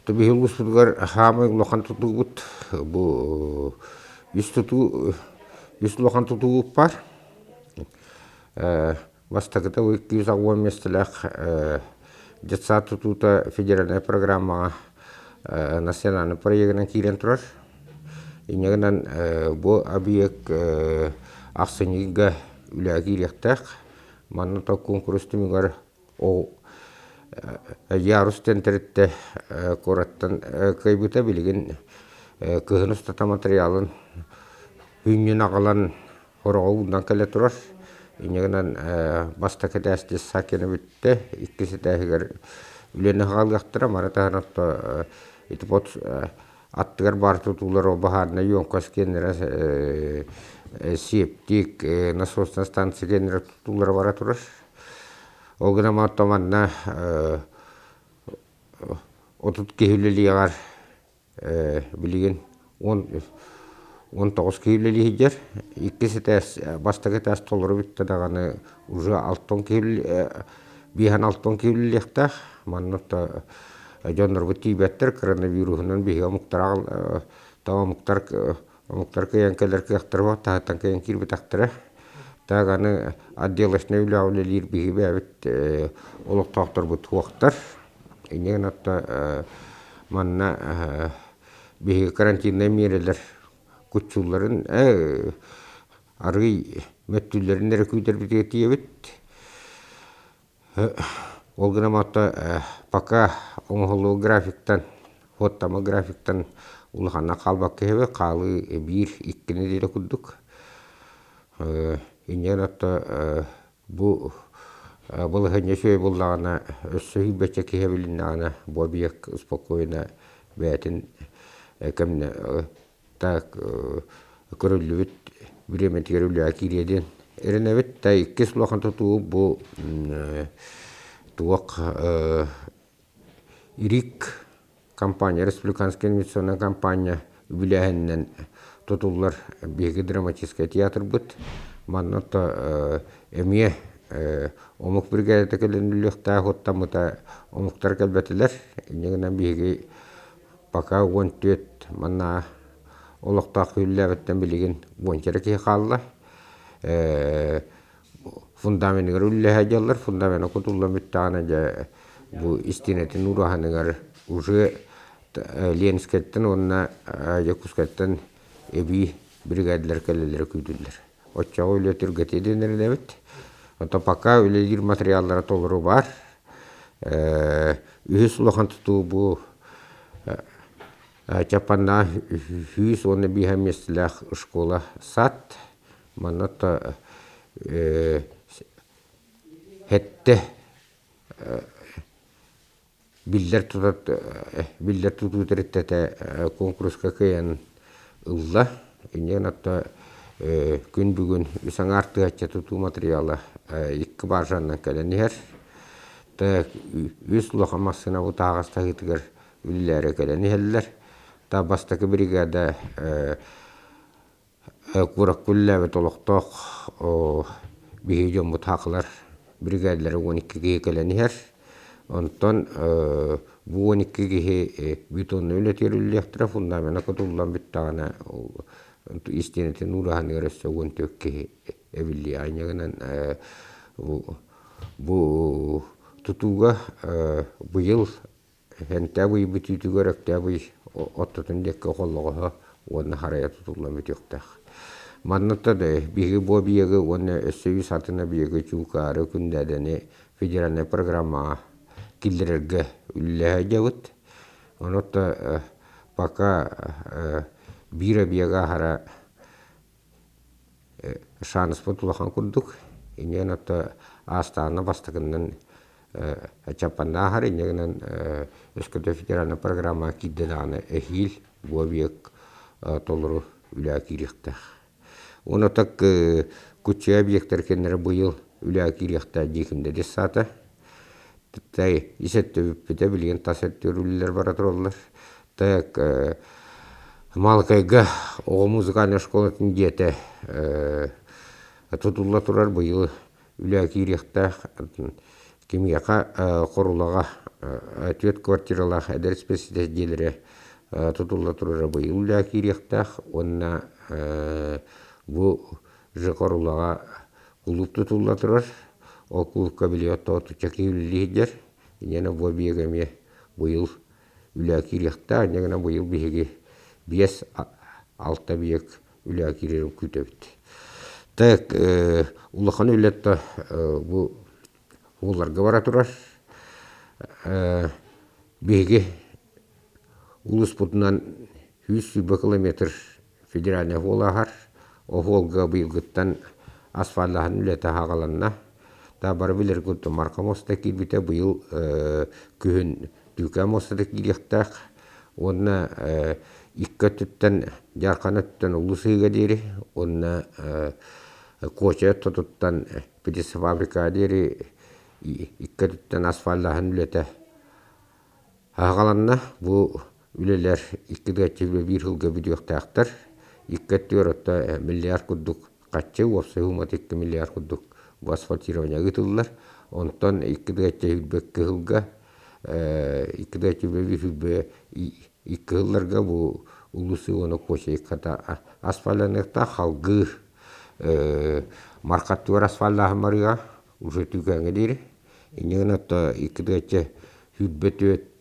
Tabii Hulgusudgar hamı lokan tutubut bu yüz lokan tutubup var. Бастакыта 210 местелек детса тутута федеральная программа национальный проектынан кирен турар. Инегенен бу объект аксыныга үләгиректәк. Манны та конкурс тимигар о ярус тентеретте кораттан кайбыта билген кыһыныстата материалын хүннен агалан хорогудан келе турар. Инегенен бастакыта сакене битте иккиси тәһигер үләне халгактыра маратанатта итпот аттыгар бар тутулар обахарна йонкас кенера септик насосная станция кенера тутулар бара турар. Огнама оттоманна отут кехүлелиягар билеген 19 кехүлелиягер иккиси тәс бастагы тәс толыры битті дағаны уже 6 кехүлелиягтақ бихан 6 кехүлелиягтақ маннатта жоннор бутти беттер коронавирусунан биха муктар тава муктар кыянкелер кыяктырба таатан кыян кирбитактыра таганы отделочный үләүлелер биһи бәбит олоктоктор бу туактар инеген атта манна биһи карантинный мерелер кутчулларын аргы мөттүлләрен рекүтер битетиебит олгынаматта пока оңголуу графиктан фоттама графиктан улхана калбак кебе калы 1-2 неделе куддук иненатта бу булыгыне шөй буллагана өссөй бечеке хебилинана бобиек спокойно бәтин кемне так көрүлүбүт биремет көрүлү акиреден эренебит та иккис лохан тутуу бу туак ирик компания республиканская инвестиционная компания биләһеннән тутулар биге драматический театр бит манната эмие омук бригада келенлехта хоттамыта омуктар келбетилер инегенен биге пока 14 манна олоктак хүлләбеттен билеген 10 ки халла фундамент гөрүлләһәҗәлләр фундамент кутулла биттана ja бу истинетин ураханыгар уже Ленскеттен онна Якускеттен эби бригадлар келелер күйдүлләр. Очча ойлы түргәтеденер дебит. Ата пока үлелер материаллары толыру бар. Үһүс лохан туту бу чапанна үһүс оны бихәмесләх школа сат. Маната хетте биллер туту тереттете конкурска кыян ылла инен атта күн бүгүн үсаң артыгача туту материалы 2 баржаннан келенер та үс лохамасына бу тагыстагытыгар үлләре келенерлер та бастакы бригада курак күлләбе толокток бихижон бутаклар бригадалары 12 келенер онтон бу 12 бетон өлөтөрүллектер фундамент кутуллан биттана истинетин ураханы көрөсө 14 эбилли айнагынан бу тутуга быйыл хенте бый битүтү көрөктө бый оттотун декке коллого оны харая тутулан битөктак маннатта да биги бобиеге оны өссөй сатына биеге чукары күндәдәне федеральная программа киллерге үлләҗәвит. Онотта пока бира биега хара шанс потулахан курдук. Иненатта астана бастыгыннан чапанна хара иненен өскөтө федеральная программа киддәне эхил бобиек толыру үләкирихтә. Онотак күче объекттер кеннер быйыл үләкирихтә дикинде десата. Тай исетте бите билген тасеттөрүлләр бара торалар. Так малкайга о музыкальная школа тиндете тутулла турар быйыл үләкирихтә Кимияка корулага төт квартиралах эдер специалистелере тутулла турара быйылля кирияктах онна бу же корулага кулуп тутулла турар ол кулупка билиотто тучакиуллидер инена бу биегеме быйыл үлә кирияктах негена быйыл биеге биес алта биек үлә кирерим күтөбүт так улахан үлетта бу уларга бара турар биеге улус путунан 100 километр федеральный холагар оголга быйылгыттан асфальтахан үлете хагаланна та бар билер күтті маркамоста кирбите быйыл күн дүкамоста кирияктак онна икка түттен жаркана түттен улусыга дейри онна коча тотуттан педис фабрика дейри икка түттен асфальтахан үлете хагаланна бу үлелер иккидгачыбы бир хылга бүдүктактар иккеттөрөттө миллиард куддук каччы опсы хумат 2 миллиард куддук бу асфальтирование гытыллар онтон иккидгачы бекке хылга иккидгачыбы бир хылбы икки хылларга бу улусы оны коча икката асфальтаныкта халгы маркаттуар асфальтахамарыга уже түкәңе дейри инегенатта иккидгачы хүббетөт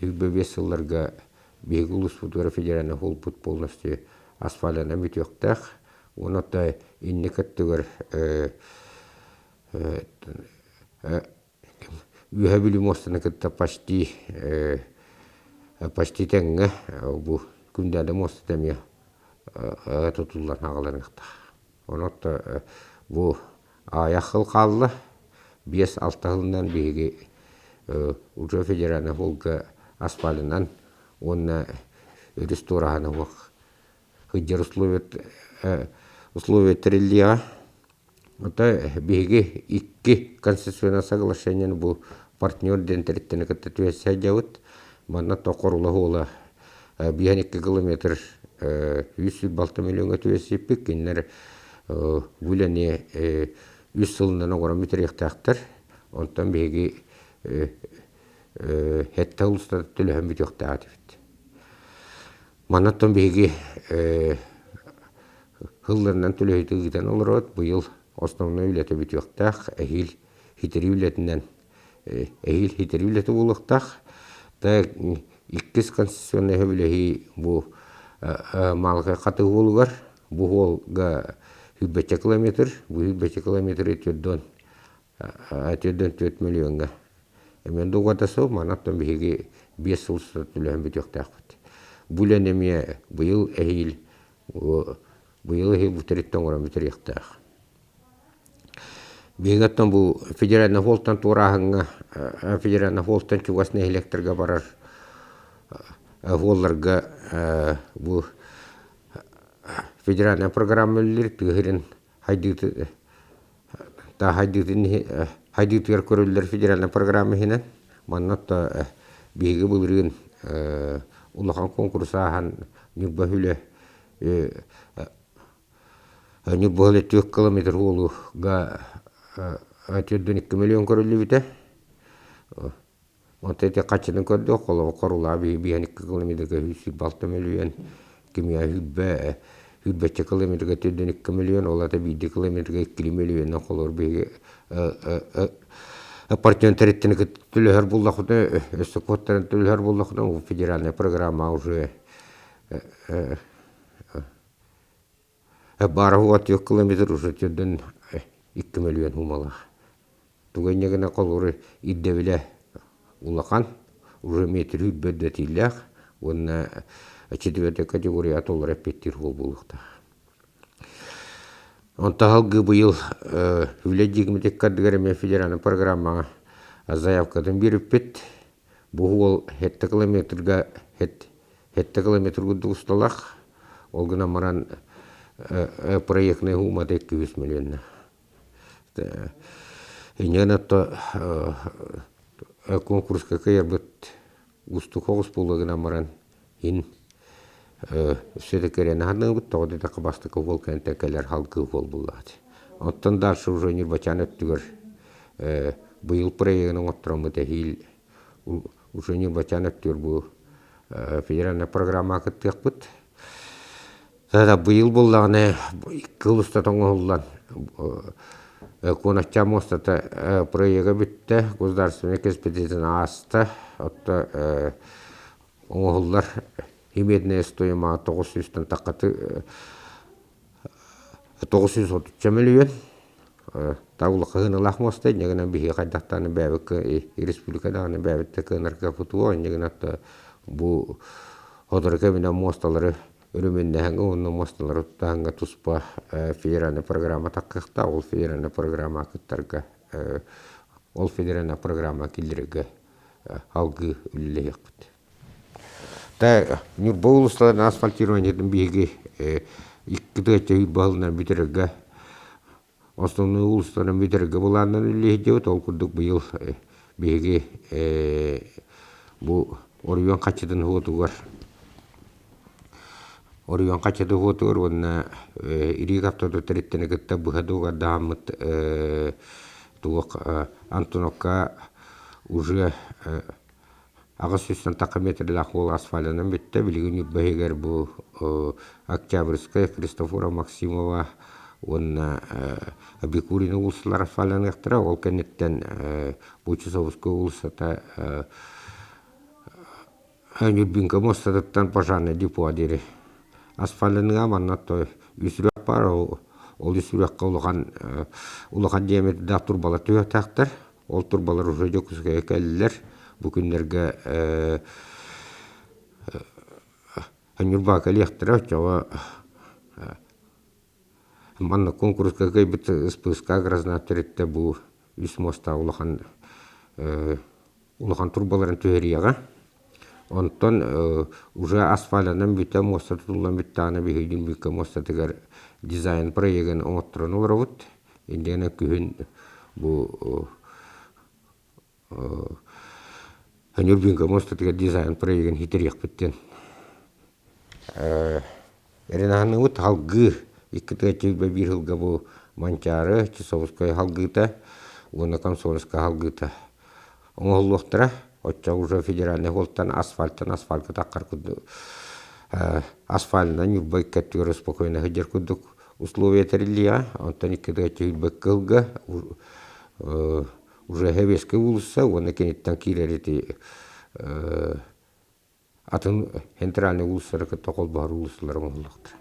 Юбе весылларга беги улус футбол федеральный холпут полностью асфальтана битөктах. Онотта инникаттыгар үһәбили мостана кытта почти тәңге бу күндәдә мост тәмия тотуллар хагаларыкта. Онотта бу аяхыл калды 5-6 жылдан беги уже федеральный холга асфальтынан он ресторана вах хыджар условия трилья это беги икки концессионное соглашение бу партнер дентериттен каттуэсэ жабыт манна токорула хола биян 2 километр 106 миллионга туэсипик киннер бүлене 100 жылдан огора метректактар онтан беги хетта улуста төлөһөн бүтөктаатыбыт. Манаттан беги хылларынан төлөйтүгүтен олорот быйыл основной үлете бүтөктак эхил хитери үлетинен эхил хитери үлети булуктак та иккис конституционный хөбүлехи бу малга каты болугар бу холга 100 километр бу 100 километр өтөдөн 4 миллионга мен дугатасы манаттан беги 5 жыл төлөһөн бүтөктакпыт. Бүленеме быйыл эхил бутериттен оран бүтеректак. Бегаттан бу федеральный фолттан турахынга федеральный фолттан чугасны электрга барар фолларга бу федеральный программалар тыгырын хайдыты та хайдытыр көрөлөр федеральный программа хинен маннатта беги булырын улахан конкурсахан нюбахүле нюбахүле 2 километр олуга 2 миллион көрөлүбүтэ онтете качының көрдө коло корула биян 2 километрге 106 миллион кимия хүббе километрге 2 миллион олата 1 километрге 2 миллион колор беги партиян территорияны төлөһөр буллахты өстөкөттөрүн төлөһөр буллахты федеральная программа уже бару 2 километр уже төдөн 2 миллион хумала. Тугайнегена колоры иддебиле улахан уже метр хүббедетилях онна 4 категория толор эпеттир буллахта. Он тахалгы быйыл үледигимдек кадыгареме федеральный программа заявкадан бериппет. Бу 7 километрга 7 километр гудусталах. Ол гына маран проектный хума 200 миллион. Инянатта конкурска кайырбыт усту хогус булгына маран ин все-таки надо вот то это кабастыка волкан текелер халкы бол булат. Оттан дальше уже не бачанет түгөр быйыл проектын оңоттурамыт эхил уже не бачан өттүр бу федеральная программа кыттыкпыт. Тада быйыл буллагына кылыста тоңоллан конача мостата проекта битте государственный экспедицияны аста отто оңоллар имедная стоимость 900 такаты 930 миллион таулык гыналах мосты негена бихи кайдактаны бәбик республикадагы бәбитте кынарга футуо негена бу одорга менен мосталары өрүмүндәһәңгә онны мосталары таңга туспа федеральный программа таккыкта ол федеральный программа кыттарга ол федеральный программа килдерге алгы үлләйәкбит. Та нурбоулустан асфальтированиеден биги иккидәчә балынан битерге основной улустан битерге буланнан үлләйҗәү толкудык быел биги бу Орион качыдан хутугар Орион качыды хутугар онна ирик автода триттене гытта бухадуга дамыт тук Антоновка уже агысыстан такметрле ахвал асфальтынан битте билген бәйгәр бу Октябрьская Кристофора Максимова онна Абикурина улслар асфальтынан яктыра ол кенеттен Бучесовская улсата Нюрбинка мостатан пожарный депо адери. Асфальтныга маннаттой үсүрөк бар ол үсүрөккө улган диаметрде турбалар төтактар. Ол турбалар уже жокузга келдилер. Бу күндөргө Нюрбака лектира жаба манна конкурска кайбыт спыска гразнатырытта бу үс моста улган турбаларын төһөрияга. Онтон уже асфальтынан бите моста туллан биттаны бигин бикке моста тегер дизайн проектын оңоттуран олробут. Индена күн бу Нюрбинка моста тегер дизайн проектын хитерек биттен. Эренаны ут халгы иккете бир жылга бу Манчары Часовская халгыта, уна Комсомольская халгыта. Оңоллуктара Отча уже федеральный волтан асфальтка таккар куду. Асфальтна нюрбай каттюры спокойно хидер кудук. Условия терилия, антони кедачи беккылга уже хевеске улса, он кенеттен кирерити атын центральный улсары токол бар улслары моллуктар.